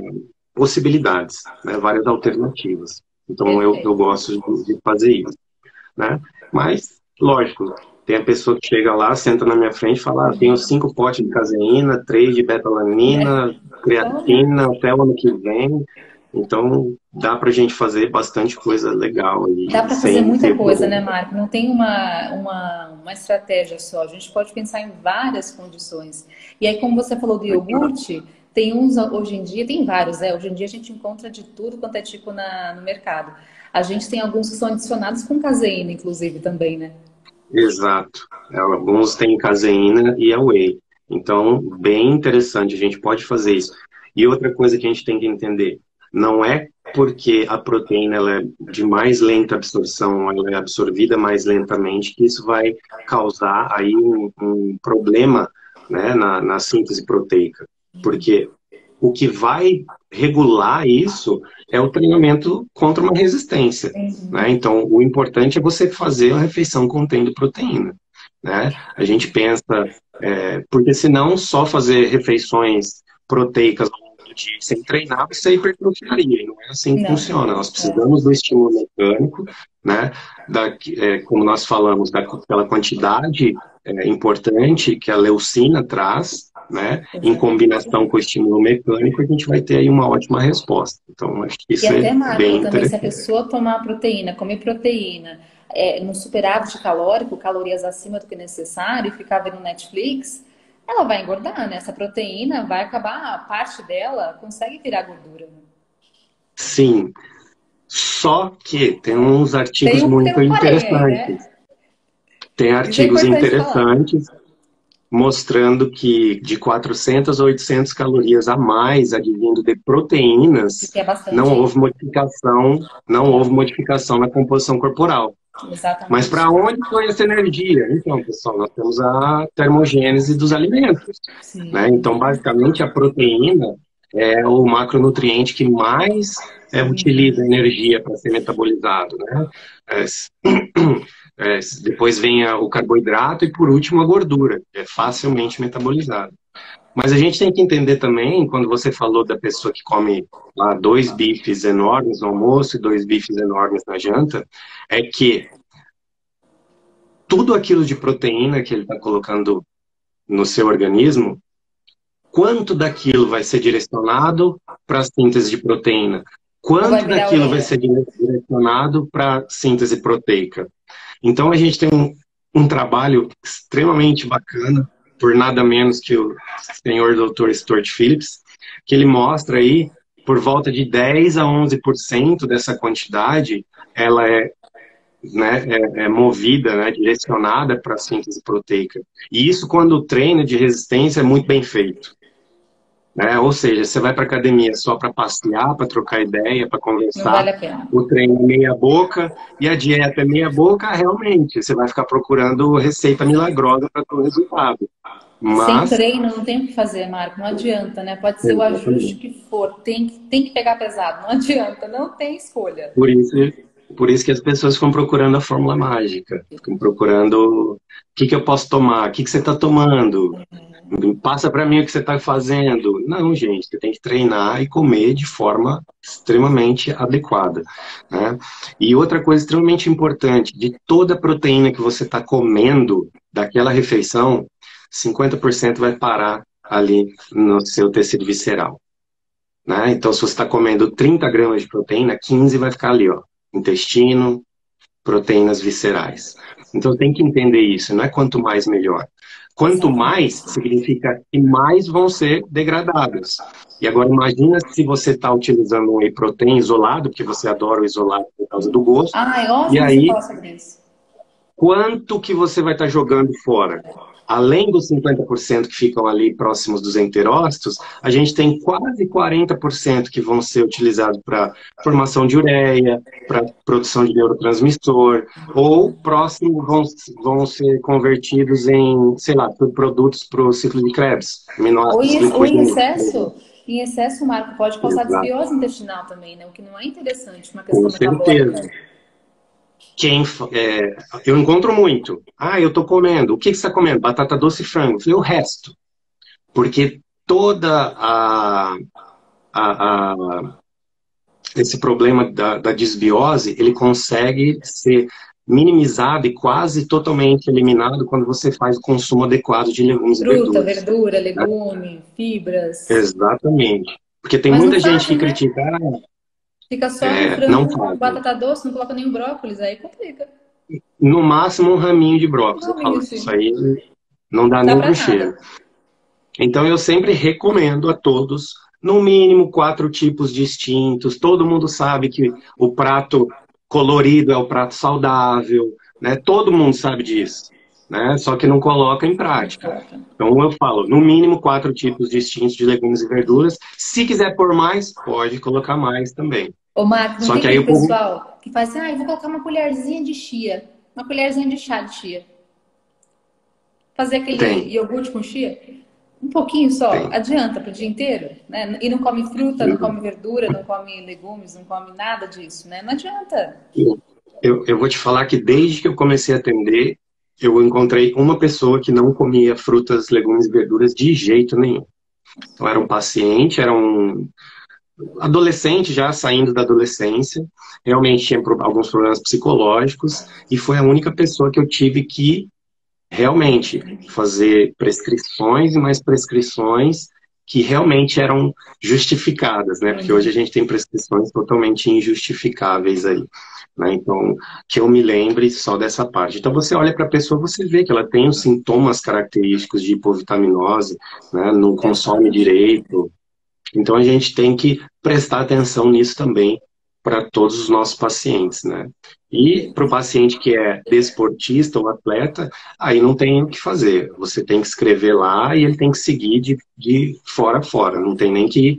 possibilidades, né, várias alternativas. Então eu Perfeito. gosto de fazer isso, né? Mas, lógico, tem a pessoa que chega lá, senta na minha frente e fala, tenho 5 potes de caseína, 3 de betalanina, Então, creatina até o ano que vem. Então, dá pra gente fazer bastante coisa legal dá e para fazer sem muita ter coisa, né, problema. Marco? Não tem uma estratégia só. A gente pode pensar em várias condições. E aí, como você falou do iogurte, tem uns hoje em dia, tem vários, né? Hoje em dia a gente encontra de tudo quanto é tipo no mercado. A gente tem alguns que são adicionados com caseína, inclusive, também, né? Exato. Alguns têm caseína e é whey. Então, bem interessante, a gente pode fazer isso. E outra coisa que a gente tem que entender, não é porque a proteína ela é de mais lenta absorção, ela é absorvida mais lentamente, que isso vai causar aí um problema, né, na síntese proteica. Porque o que vai regular isso é o treinamento contra uma resistência, né? Então, o importante é você fazer a refeição contendo proteína, né? A gente pensa, porque senão só fazer refeições proteicas ao longo do dia sem treinar, você hipertrofiaria, e não é assim que Não. funciona. Nós É. precisamos do estímulo mecânico, né? Como nós falamos, daquela quantidade importante que a leucina traz, né? Em Exatamente. combinação com o estímulo mecânico, a gente vai ter aí uma ótima resposta. Então, acho que E isso é até, Marco, bem também se a interessante. pessoa tomar proteína, comer proteína, no superávit calórico, calorias acima do que necessário, e ficar vendo Netflix, ela vai engordar, né? Essa proteína vai acabar, a parte dela consegue virar gordura, né? Sim, só que tem uns artigos Tem muito um porém aí, né? interessantes. Tem Isso é artigos importante falar. interessantes mostrando que de 400 a 800 calorias a mais advindo de O proteínas, que é bastante, hein? não houve modificação na composição corporal. Mas Exatamente. para onde foi essa energia? Então, pessoal, nós temos a termogênese dos alimentos, né? Sim. Então, basicamente, a proteína é o macronutriente que mais utiliza energia para ser metabolizado, né? É, depois vem o carboidrato e, por último, a gordura, que é facilmente metabolizado. Mas a gente tem que entender também, quando você falou da pessoa que come lá 2 bifes enormes no almoço e 2 bifes enormes na janta, é que tudo aquilo de proteína que ele está colocando no seu organismo, quanto daquilo vai ser direcionado para a síntese de proteína? Ou vai Quanto virar daquilo vai orelha? ser direcionado para a síntese proteica? Então a gente tem um trabalho extremamente bacana, por nada menos que o senhor Dr. Stuart Phillips, que ele mostra aí por volta de 10 a 11% dessa quantidade, ela é movida, né, direcionada para a síntese proteica. E isso quando o treino de resistência é muito bem feito. Né? Ou seja, você vai para academia só para passear, para trocar ideia, para Não conversar, vale a pena. o treino é meia boca e a dieta é meia boca, realmente, você vai ficar procurando receita milagrosa para ter o resultado. Sem Mas, treino não tem o que fazer, Marco. Não adianta, né? Pode ser o ajuste exatamente, que for. Tem que pegar pesado. Não adianta. Não tem escolha. por isso, por isso que as pessoas ficam procurando a fórmula mágica, ficam procurando o que eu posso tomar, o que você está tomando, passa para mim o que você está fazendo. Não, gente, você tem que treinar e comer de forma extremamente adequada, né? E outra coisa extremamente importante, de toda a proteína que você está comendo daquela refeição, 50% vai parar ali no seu tecido visceral, né? Então, se você está comendo 30 gramas de proteína, 15 vai ficar ali, ó, intestino, proteínas viscerais. Então tem que entender isso, não é quanto mais melhor. Quanto mais Exatamente. significa que mais vão ser degradadas. E agora imagina se você está utilizando um whey protein isolado, porque você adora o isolado por causa do gosto, Ah, é e ótimo você aí falar sobre isso. quanto que você vai estar jogando fora? Além dos 50% que ficam ali próximos dos enterócitos, a gente tem quase 40% que vão ser utilizados para formação de ureia, para produção de neurotransmissor, ou próximo vão ser convertidos em, sei lá, produtos para o ciclo de Krebs, aminoácidos Ou glucosidônicos, por exemplo. em excesso, Marco, pode causar Exato, desbiose intestinal também, né? O que não é interessante, uma com questão metabólica. certeza. Eu encontro muito. Ah, eu estou comendo. O que você está comendo? Batata doce e frango. Eu falei, o resto. Porque toda a- esse problema da desbiose, ele consegue ser minimizado e quase totalmente eliminado quando você faz o consumo adequado de legumes e Fruta, verduras, verdura, né? legume, fibras. Exatamente. Porque tem Mas não muita gente que fazem, né? critica, Fica só no não frango, fazem. batata doce, não coloca nenhum brócolis, aí complica. No máximo um raminho de brócolis. Um Eu falo, raminho isso assim. aí não dá Dá nem pra pro cheiro. nada. Então, eu sempre recomendo a todos, no mínimo, 4 tipos distintos. Todo mundo sabe que o prato colorido é o prato saudável, né? Todo mundo sabe disso, né? Só que não coloca em Não prática. coloca. Então, eu falo, no mínimo, 4 tipos distintos de legumes e verduras. Se quiser pôr mais, pode colocar mais também. Ô, Marcos, não Só tem que aí aquele o povo pessoal que faz assim, ah, eu vou colocar uma colherzinha de chia, uma colherzinha de chá de chia. Fazer aquele tem, iogurte com chia? Um pouquinho só, tem. adianta pro dia inteiro, né? E não come fruta, não come verdura, não come legumes, não come nada disso, né? Não adianta. Eu vou te falar que desde que eu comecei a atender, eu encontrei uma pessoa que não comia frutas, legumes e verduras de jeito nenhum. Então, era um paciente, era um adolescente já saindo da adolescência, realmente tinha alguns problemas psicológicos, e foi a única pessoa que eu tive que realmente fazer prescrições e mais prescrições que realmente eram justificadas, né? Porque hoje a gente tem prescrições totalmente injustificáveis aí, né? Então, que eu me lembre só dessa parte. Então, você olha para a pessoa, você vê que ela tem os sintomas característicos de hipovitaminose, né? Não consome direito. Então, a gente tem que prestar atenção nisso também para todos os nossos pacientes, né? E para o paciente que é desportista ou atleta, aí não tem o que fazer. Você tem que escrever lá e ele tem que seguir de fora a fora. Não tem nem que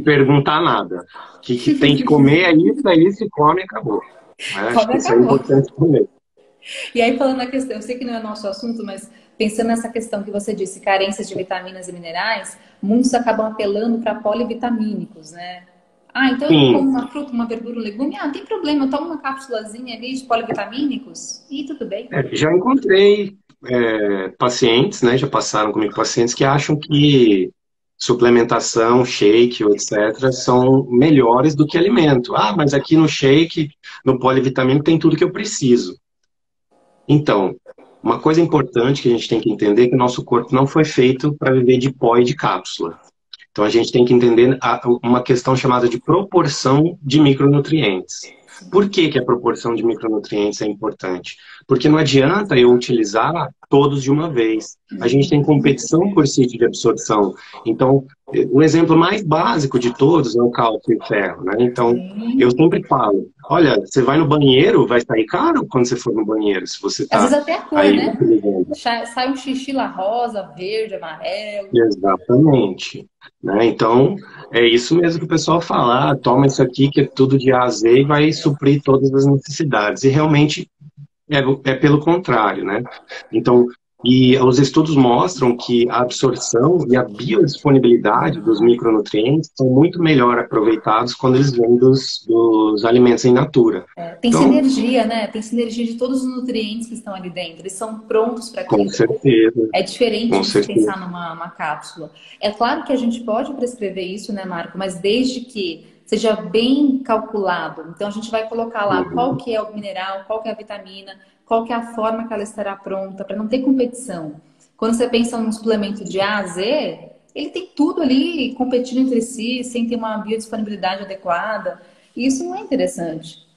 perguntar nada. O que tem que comer é isso e come e acabou. Né? Acho que isso é importante também. E aí, falando na questão, eu sei que não é nosso assunto, mas pensando nessa questão que você disse, carências de vitaminas e minerais, muitos acabam apelando para polivitamínicos, né? Ah, então eu como uma fruta, uma verdura, um legume, não tem problema, eu tomo uma cápsulazinha ali de polivitamínicos e tudo bem. Já encontrei pacientes, né, já passaram comigo pacientes que acham que suplementação, shake, etc., são melhores do que alimento. Ah, mas aqui no shake, no polivitamínico, tem tudo que eu preciso. Então, uma coisa importante que a gente tem que entender é que o nosso corpo não foi feito para viver de pó e de cápsula. Então, a gente tem que entender uma questão chamada de proporção de micronutrientes. Por que a proporção de micronutrientes é importante? Porque não adianta eu utilizar todos de uma vez. A gente tem competição por sítio de absorção. Então, o exemplo mais básico de todos é o cálcio e o ferro, né? Então, eu sempre falo, olha, você vai no banheiro, vai sair caro quando você for no banheiro, se você tá às vezes até a cor, aí, né? utilizando. Sai um xixi lá rosa, verde, amarelo. Exatamente. Né? Então, é isso mesmo que o pessoal fala, toma isso aqui que é tudo de A a Z e vai suprir todas as necessidades. E realmente é pelo contrário, né? Então, e os estudos mostram que a absorção e a biodisponibilidade dos micronutrientes são muito melhor aproveitados quando eles vêm dos alimentos em natura. Tem sinergia, né? Tem sinergia de todos os nutrientes que estão ali dentro. Eles são prontos para aquilo. Com certeza. É diferente de pensar numa cápsula. É claro que a gente pode prescrever isso, né, Marco? Mas desde que seja bem calculado. Então, a gente vai colocar lá qual que é o mineral, qual que é a vitamina, qual que é a forma que ela estará pronta, para não ter competição. Quando você pensa num suplemento de A a Z, ele tem tudo ali competindo entre si, sem ter uma biodisponibilidade adequada. E isso não é interessante.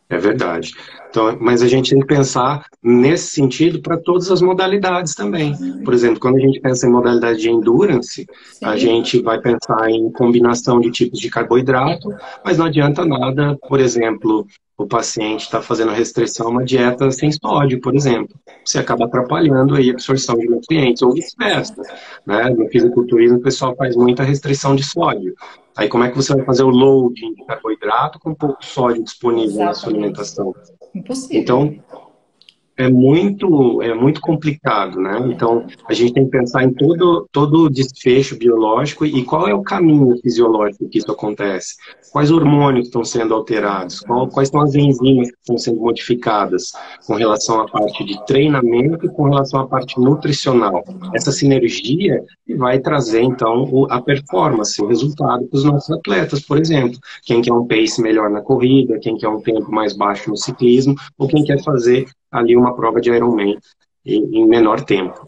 É verdade. Então, mas a gente tem que pensar nesse sentido para todas as modalidades também. Por exemplo, quando a gente pensa em modalidade de endurance, a gente vai pensar em combinação de tipos de carboidrato, mas não adianta nada, por exemplo, o paciente está fazendo restrição a uma dieta sem sódio, por exemplo. Você acaba atrapalhando aí a absorção de nutrientes, ou vice-versa. Né? No fisiculturismo, o pessoal faz muita restrição de sódio. Aí como é que você vai fazer o loading de carboidrato com pouco sódio disponível na sua alimentação? Impossível. Então, é muito complicado, né? Então, a gente tem que pensar em todo o desfecho biológico e qual é o caminho fisiológico que isso acontece. Quais hormônios estão sendo alterados? Quais são as enzimas que estão sendo modificadas com relação à parte de treinamento e com relação à parte nutricional? Essa sinergia vai trazer, então, a performance, o resultado para os nossos atletas, por exemplo. Quem quer um pace melhor na corrida, quem quer um tempo mais baixo no ciclismo, ou quem quer fazer ali uma prova de Ironman em menor tempo.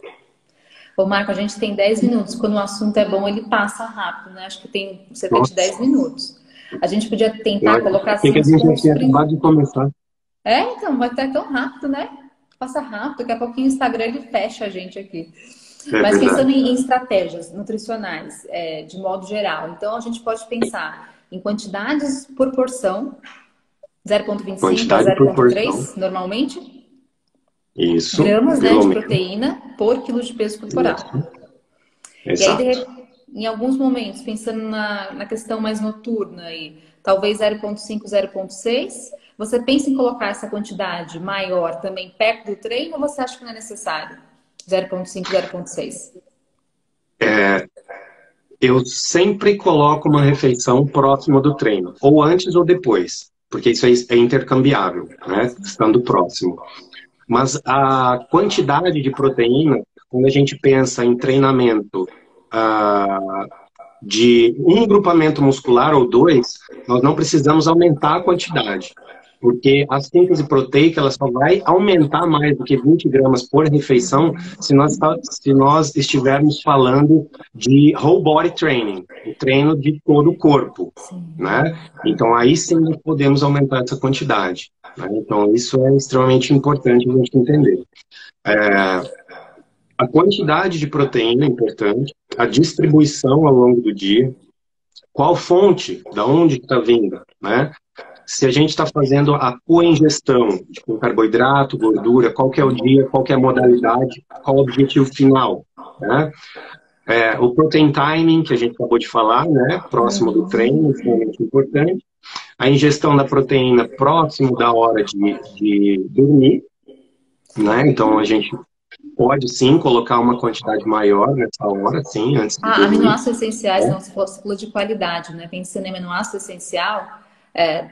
Ô Marco, a gente tem 10 minutos. Quando o assunto é bom, ele passa rápido, né? Acho que tem cerca de 10 minutos. A gente podia tentar colocar assim... que a gente já tinha acabado de começar. Então, vai estar tão rápido, né? Passa rápido, daqui a pouquinho o Instagram ele fecha a gente aqui. Mas pensando em estratégias nutricionais, de modo geral, então a gente pode pensar em quantidades por porção, 0,25 a 0,3 normalmente. Isso. Gramas, né, de proteína por quilo de peso corporal. Exato. E aí, em alguns momentos, pensando na questão mais noturna, aí, talvez 0,5, 0,6, você pensa em colocar essa quantidade maior também perto do treino ou você acha que não é necessário? 0,5, 0,6? Eu sempre coloco uma refeição próxima do treino, ou antes ou depois, porque isso aí é intercambiável, né, estando próximo. Mas a quantidade de proteína, quando a gente pensa em treinamento de um grupamento muscular ou dois, nós não precisamos aumentar a quantidade. Porque a síntese proteica ela só vai aumentar mais do que 20 gramas por refeição se nós estivermos falando de whole body training, o treino de todo o corpo, né? Então aí sim nós podemos aumentar essa quantidade, né? Então isso é extremamente importante a gente entender. A quantidade de proteína é importante, a distribuição ao longo do dia, qual fonte, da onde está vindo, né? Se a gente está fazendo a coingestão de carboidrato, gordura, qual que é o dia, qual que é a modalidade, qual o objetivo final, né? O protein timing, que a gente acabou de falar, né? Próximo do treino, extremamente importante. A ingestão da proteína próximo da hora de dormir, né? Então a gente pode sim colocar uma quantidade maior nessa hora, sim, antes de dormir. Aminoácidos essenciais, não, você falou de qualidade, né? Pensando em aminoácido essencial,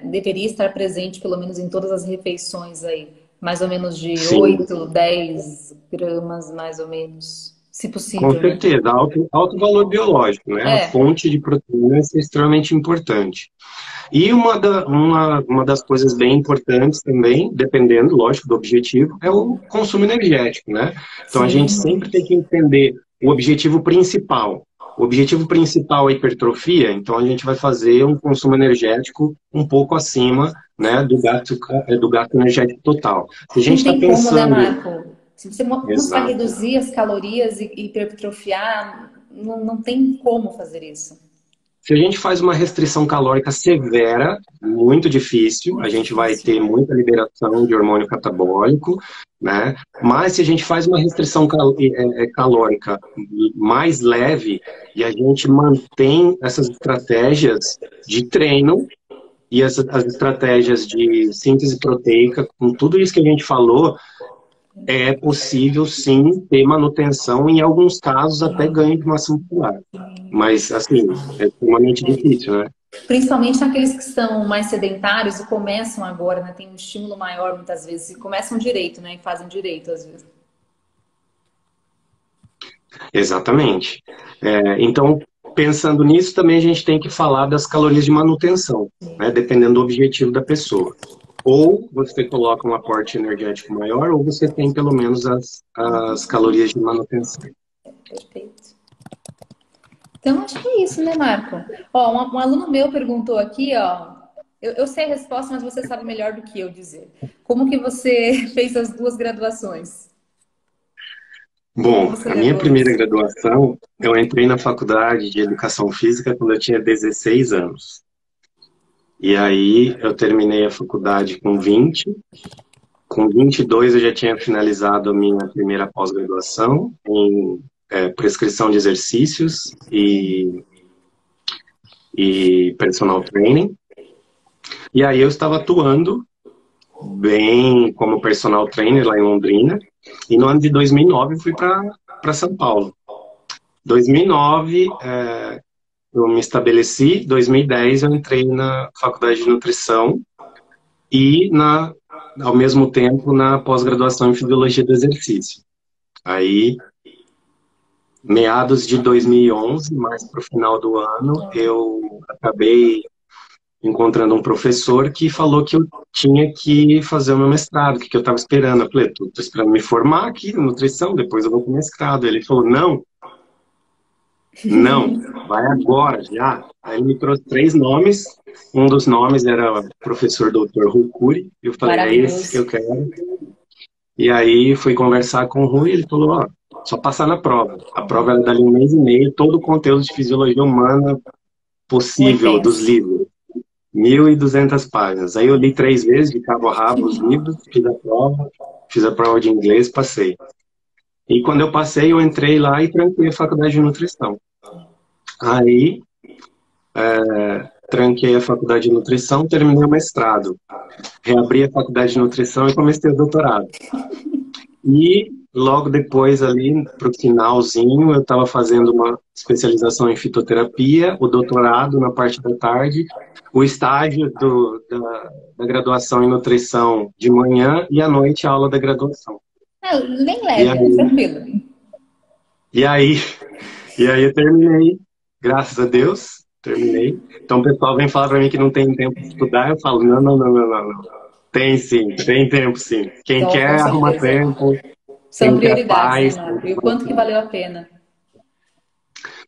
deveria estar presente pelo menos em todas as refeições aí. Mais ou menos de sim. 8, 10 gramas, mais ou menos, se possível. Com certeza, né? alto valor biológico, né? A fonte de proteínas é extremamente importante. E uma das coisas bem importantes também, dependendo, lógico, do objetivo, é o consumo energético, né? Então sim. A gente sempre tem que entender o objetivo principal. O objetivo principal é a hipertrofia, então a gente vai fazer um consumo energético um pouco acima, né, do gasto energético total. Se a gente está pensando... Como, né, Marco? Se você buscar reduzir as calorias e hipertrofiar, não tem como fazer isso. Se a gente faz uma restrição calórica severa, muito difícil, a gente vai ter muita liberação de hormônio catabólico, né? Mas se a gente faz uma restrição calórica mais leve e a gente mantém essas estratégias de treino e as estratégias de síntese proteica, com tudo isso que a gente falou, é possível sim ter manutenção, em alguns casos até ganho de massa muscular. Mas, assim, é extremamente difícil, né? Principalmente naqueles que são mais sedentários e começam agora, né? Tem um estímulo maior muitas vezes e começam direito, né? E fazem direito às vezes. Exatamente. Então, pensando nisso, também a gente tem que falar das calorias de manutenção, né? Dependendo do objetivo da pessoa. Ou você coloca um aporte energético maior, ou você tem pelo menos as calorias de manutenção. Perfeito. Então, acho que é isso, né, Marco? Ó, um aluno meu perguntou aqui, ó. Eu sei a resposta, mas você sabe melhor do que eu dizer. Como que você fez as 2 graduações? Bom, a minha primeira graduação, eu entrei na faculdade de Educação Física quando eu tinha 16 anos. E aí eu terminei a faculdade com 20. Com 22 eu já tinha finalizado a minha primeira pós-graduação em prescrição de exercícios e personal training. E aí eu estava atuando bem como personal trainer lá em Londrina. E no ano de 2009 eu fui para São Paulo. 2009... eu me estabeleci, em 2010 eu entrei na faculdade de nutrição e, ao mesmo tempo, na pós-graduação em fisiologia do exercício. Aí, meados de 2011, mais para o final do ano, eu acabei encontrando um professor que falou que eu tinha que fazer o meu mestrado, que eu estava esperando. Eu falei, estou esperando me formar aqui em nutrição, depois eu vou para o mestrado. Ele falou, não, vai agora, já. Aí ele me trouxe 3 nomes. Um dos nomes era o professor Dr. Rui Cury. Eu falei, é esse que eu quero. E aí fui conversar com o Rui e ele falou, ó, só passar na prova. A prova era dali 1 mês e meio, todo o conteúdo de fisiologia humana possível dos livros. 1.200 páginas. Aí eu li 3 vezes, de cabo a rabo os livros, fiz a prova de inglês, passei. E quando eu passei, eu entrei lá e tranquei a faculdade de nutrição. Aí, tranquei a faculdade de nutrição, terminei o mestrado. Reabri a faculdade de nutrição e comecei o doutorado. E logo depois, ali, para o finalzinho, eu estava fazendo uma especialização em fitoterapia, o doutorado na parte da tarde, o estágio da graduação em nutrição de manhã e à noite a aula da graduação. Nem leve, tranquilo. E aí eu terminei, graças a Deus, terminei. Então o pessoal vem falar para mim que não tem tempo de estudar, eu falo, não. Tem sim, tem tempo sim. Quem Então, com quer, arruma certeza. tempo. São Quem quer prioridades, né, paz, Marco? E o quanto que valeu a pena.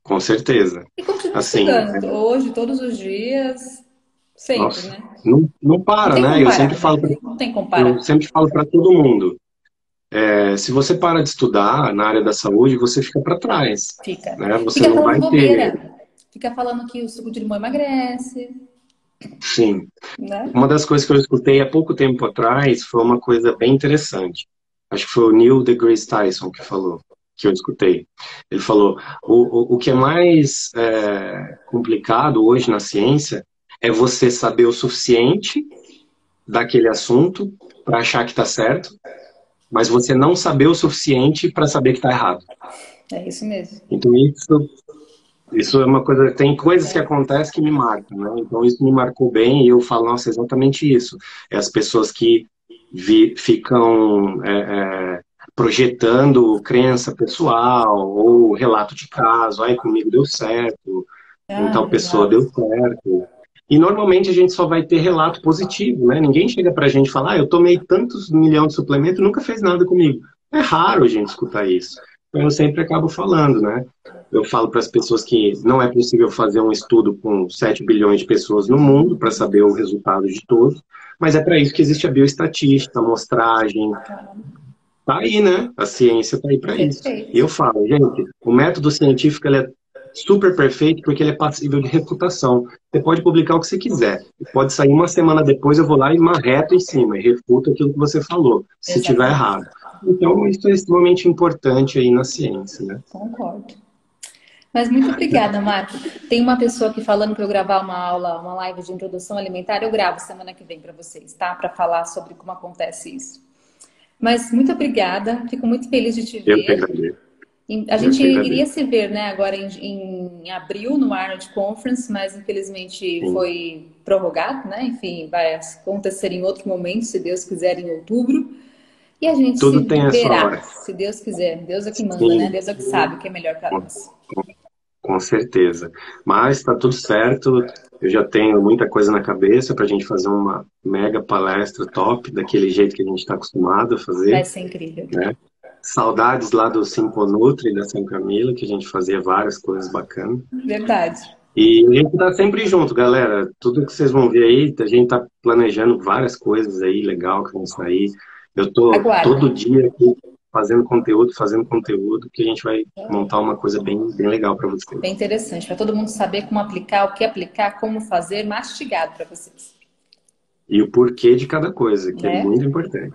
com certeza. E continua Assim, estudando hoje, todos os dias, sempre, nossa, né? não Não para, tem né? como parar, né? Não tem como Eu parar. sempre falo para todo mundo, se você para de estudar na área da saúde, você fica para trás, Fica. né? Você Fica não falando vai ter, bobeira. Fica falando que o suco de limão emagrece, sim. né? Uma das coisas que eu escutei há pouco tempo atrás foi uma coisa bem interessante. Acho que foi o Neil deGrasse Tyson que falou, que eu escutei. Ele falou: o que é mais complicado hoje na ciência é você saber o suficiente daquele assunto para achar que está certo, mas você não saber o suficiente para saber que está errado. É isso mesmo. Então isso é uma coisa, tem coisas que acontecem que me marcam, né? Então isso me marcou bem e eu falo, nossa, é exatamente isso. É as pessoas que ficam projetando crença pessoal ou relato de caso, aí comigo deu certo, com Ah, tal pessoa deu exato. certo. E normalmente a gente só vai ter relato positivo, né? Ninguém chega pra gente e fala, eu tomei tantos milhões de suplementos e nunca fez nada comigo. É raro a gente escutar isso. Então eu sempre acabo falando, né? Eu falo para as pessoas que não é possível fazer um estudo com 7 bilhões de pessoas no mundo para saber o resultado de todos, mas é para isso que existe a bioestatística, a amostragem. Tá aí, né? A ciência tá aí para isso. E eu Perfeito. falo, gente, o método científico ele é super perfeito porque ele é passível de refutação. Você pode publicar o que você quiser. Pode sair uma semana depois, eu vou lá e marreto em cima e refuto aquilo que você falou, se tiver Exatamente. errado. Então, isso é extremamente importante aí na ciência, né? Concordo. Mas muito obrigada, Marco. Tem uma pessoa aqui falando para eu gravar uma aula, uma live de introdução alimentar. Eu gravo semana que vem para vocês, tá? Para falar sobre como acontece isso. Mas muito obrigada. Fico muito feliz de te Eu que ver. agradeço. A Eu gente que iria agradeço. se ver, né, agora em abril no Arnold Conference, mas infelizmente Sim. foi prorrogado, né? Enfim, vai acontecer em outro momento, se Deus quiser, em outubro. E a gente se Tudo tem a sua verá, hora. se Deus quiser. Deus é que manda, né? Sim, Deus é que sabe o que é melhor para com, nós. com certeza. Mas está tudo certo. Eu já tenho muita coisa na cabeça para a gente fazer uma mega palestra top, daquele jeito que a gente está acostumado a Vai fazer, ser incrível. né? Saudades lá do Simponutri, da São Camila, que a gente fazia várias coisas bacanas. Verdade. E a gente tá sempre junto, galera. Tudo que vocês vão ver aí, a gente tá planejando várias coisas aí legal que vão sair. Eu tô todo Aguardem. dia aqui fazendo conteúdo, que a gente vai montar uma coisa bem, bem legal para Bem vocês. interessante, para todo mundo saber como aplicar, o que aplicar, como fazer, mastigado para vocês, E o porquê de cada coisa, que é né? muito importante.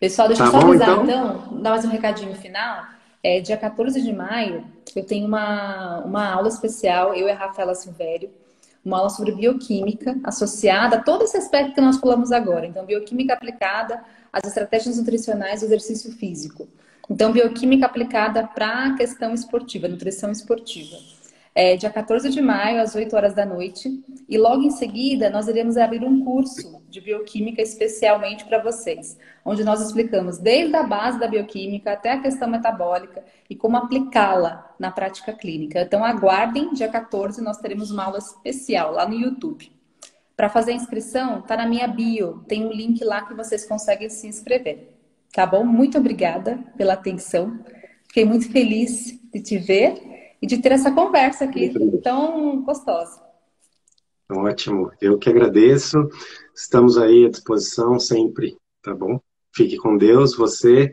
Pessoal, deixa eu Tá só bom, avisar então? então, dar mais um recadinho final. Dia 14 de maio, eu tenho uma aula especial, eu e a Rafaela Silvério, uma aula sobre bioquímica associada a todo esse aspecto que nós falamos agora. Então, bioquímica aplicada às estratégias nutricionais do exercício físico. Então, bioquímica aplicada para a questão esportiva, nutrição esportiva. Dia 14 de maio, às 8 horas da noite. E logo em seguida, nós iremos abrir um curso de bioquímica especialmente para vocês, onde nós explicamos desde a base da bioquímica até a questão metabólica e como aplicá-la na prática clínica. Então, aguardem, dia 14, nós teremos uma aula especial lá no YouTube. Para fazer a inscrição, tá na minha bio, tem um link lá que vocês conseguem se inscrever. Tá bom? Muito obrigada pela atenção. Fiquei muito feliz de te ver e de ter essa conversa aqui tão gostosa. Ótimo. Eu que agradeço. Estamos aí à disposição sempre, tá bom? Fique com Deus, você,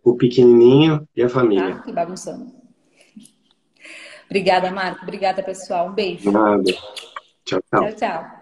o pequenininho e a família. Tá? Que bagunçando. Obrigada, Marco. Obrigada, pessoal. Um beijo. Nada. Tchau, Tchau, tchau. tchau.